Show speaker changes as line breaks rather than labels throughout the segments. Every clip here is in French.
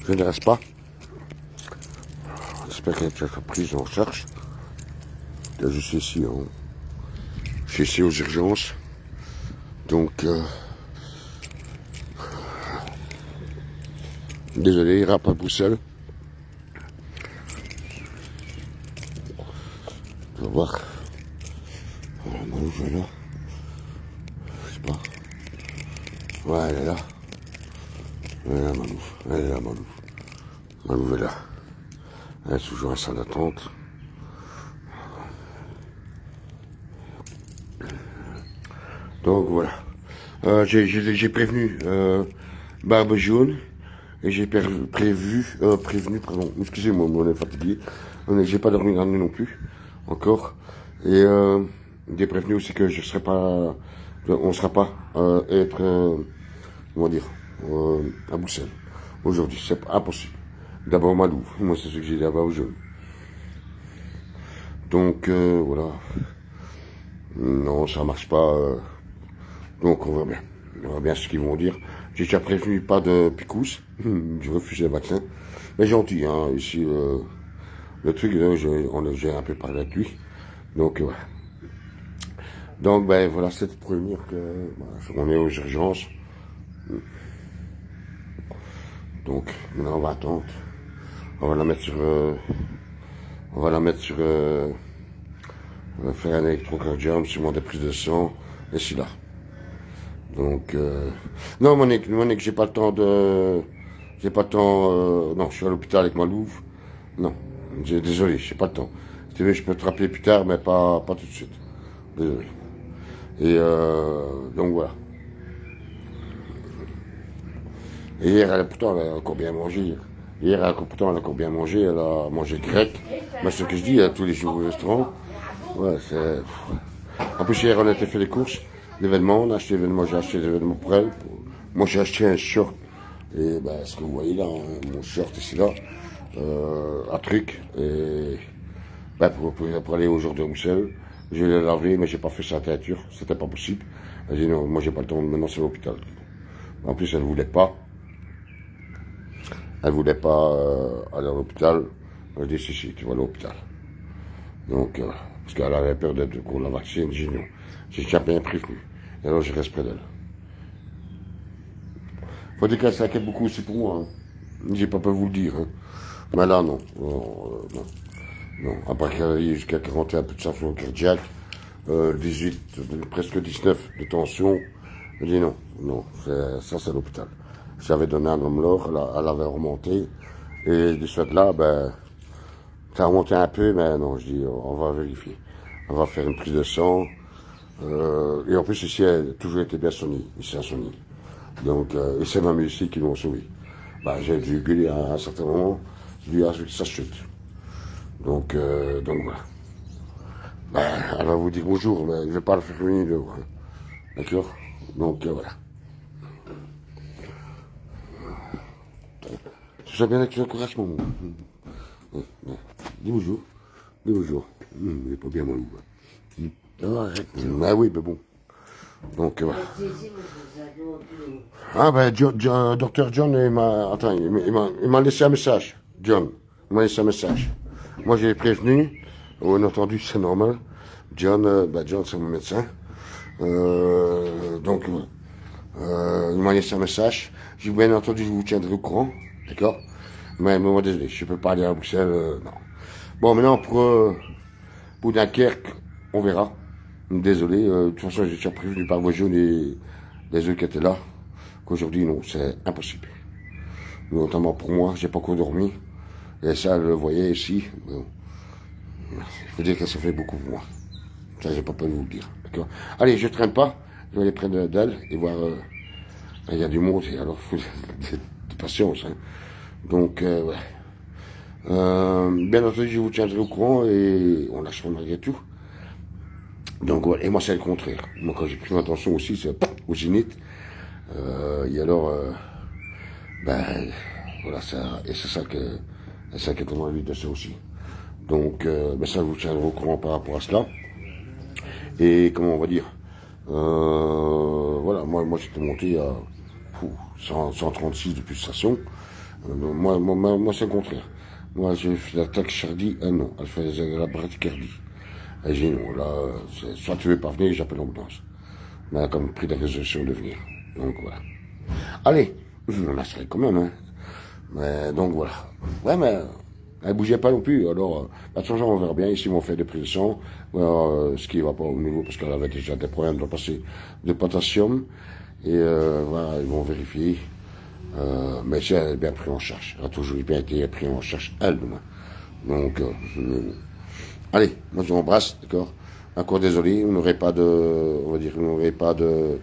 Je ne reste pas. J'espère qu'elle est déjà prise en charge. Là, je suis ici, je suis ici aux urgences. Donc, désolé, il rappe à Bruxelles. On va voir. Voilà, Malouf est là. Je sais pas. Ouais, elle est là. Elle est là, Malouf. Elle est là, Malouf. Malouf est là. Elle est toujours en salle d'attente. Donc voilà. J'ai prévenu Barbe Jaune et j'ai prévenu, pardon, excusez-moi, on est fatigué. J'ai pas dormi la nuit non plus, encore. Et j'ai prévenu aussi que je serai pas, on sera pas comment dire, à Bruxelles aujourd'hui. C'est impossible. D'abord Malouf, moi c'est ce que j'ai dit à Barbe Jaune. Donc voilà. Non, ça marche pas. Donc on verra bien. On verra bien ce qu'ils vont dire. J'ai déjà prévenu pas de picousse. Je refuse le vaccin. Mais gentil, hein. Ici, le truc, j'ai un peu parlé avec lui. Donc voilà. Donc ben voilà, c'est pour prévenir que on est aux urgences. Donc maintenant on va attendre. On va la mettre sur faire un électrocardiogramme, sûrement des prises de sang, et c'est là. Donc, non, Monique, j'ai pas le temps non, je suis à l'hôpital avec Malouf. Non, désolé, j'ai pas le temps. Si tu veux, je peux te rappeler plus tard, mais pas tout de suite. Désolé. Et, donc voilà. Et hier, pourtant, elle a encore bien mangé. Hier, pourtant, elle a encore bien mangé. Elle a mangé grec. Mais ce que je dis, tous les jours au restaurant. Ouais, c'est... En plus, hier, on a été fait les courses. L'événement, on a acheté l'événement, j'ai acheté l'événement pour elle. Moi, j'ai acheté un short. Et ben, ce que vous voyez là, hein, mon short ici là, un truc. Et ben, pour aller au jour de Bruxelles, je l'ai lavé, mais j'ai pas fait sa teinture. C'était pas possible. Elle dit non, moi j'ai pas le temps. Maintenant, c'est l'hôpital. En plus, elle voulait pas. Elle voulait pas aller à l'hôpital. Elle dit si, tu vas à l'hôpital. Donc, parce qu'elle avait peur qu'on la vaccine. J'ai dit non. J'ai déjà bien prévenu. Et alors, je reste près d'elle. Faut dire qu'elle s'inquiète beaucoup aussi pour moi. Hein. J'ai pas peur de vous le dire. Hein. Mais là, non. Non. Non. Après qu'elle ait jusqu'à 41 pulsations cardiaques, 18, presque 19 de tension, je dis non. Non. Ça, c'est l'hôpital. J'avais donné un homme l'or, elle avait remonté. Et de ce fait-là, ben, ça a remonté un peu, mais non, je dis, on va vérifier. On va faire une prise de sang. Et en plus, ici, elle a toujours été bien soignée, ici à Sony. Donc, et c'est même ici qu'ils m'ont sauvé. Bah, j'ai dû gueuler à un certain moment, lui a sa chute. Donc voilà. Bah, elle va vous dire bonjour, mais je ne vais pas le faire venir de vous. D'accord? Donc, voilà. Tu sais bien avec l'encourage, mon mot. Dis bonjour. Dis bonjour. Il n'est pas bien mon loup. Arrête. Ah oui, mais bon. Donc, voilà. Ah ben, Dr John, il m'a laissé un message. John, il m'a laissé un message. Moi, j'ai prévenu. Bien entendu, c'est normal. John, John, c'est mon médecin. Donc, il m'a laissé un message. J'ai bien entendu, je vous tiendrai au courant. D'accord? Mais moi, désolé, je ne peux pas aller à Bruxelles. Non. Bon, maintenant, pour Dunkerque, on verra. Désolé, de toute façon, j'ai déjà prévenu par voie jaune et les autres qui étaient là, qu'aujourd'hui, non, c'est impossible. Notamment pour moi, j'ai pas encore dormi. Et ça, le voyez ici. Bon. Il faut dire que ça fait beaucoup pour moi. Ça, j'ai pas peur de vous le dire. D'accord. Allez, je traîne pas. Je vais aller près d'elle et voir. Il y a du monde, et alors, il faut de patience. Hein. Donc, ouais. Bien entendu, je vous tiendrai au courant et on lâche malgré tout. Donc voilà, et moi c'est le contraire. Moi quand j'ai pris ma tension aussi, c'est au zénith. Et alors, voilà, ça, et c'est ça que comment envie de ça aussi. Donc, ça je vous tiendrai au courant par rapport à cela. Et comment on va dire, Voilà, moi j'étais monté à 136 de pulsation. Moi c'est le contraire. Moi, j'ai fait la tachycardie, non. Elle faisait la bradycardie. Et j'ai dit non, là, soit tu veux pas venir, j'appelle l'ambulance. Mais elle a comme pris la résolution de venir. Donc voilà. Allez, on a serré quand même, hein. Mais donc voilà. Ouais, mais elle bougeait pas non plus. Alors, de toute façon, on verra bien. Ici, ils m'ont fait des prises de sang. Ce qui va pas au niveau, parce qu'elle avait déjà des problèmes de passer de potassium. Et voilà, ils vont vérifier. Mais elle est bien pris en charge. Elle a toujours bien été pris en charge elle-même. Donc, allez, moi je m'embrasse, d'accord. Encore désolé, on n'aurait pas de, on va dire, on n'aurait pas de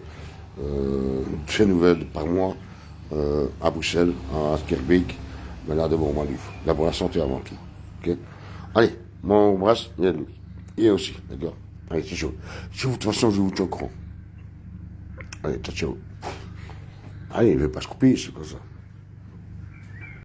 nouvelles par mois à Bruxelles, à Skerbeek, mais là de bon Maluf. D'abord la santé avant tout, ok. Allez, moi on m'embrasse, et aussi, d'accord. Allez, c'est chaud. De toute façon, je vous tiens au courant. Allez, ciao. Allez, il ne veut pas se couper, c'est comme ça.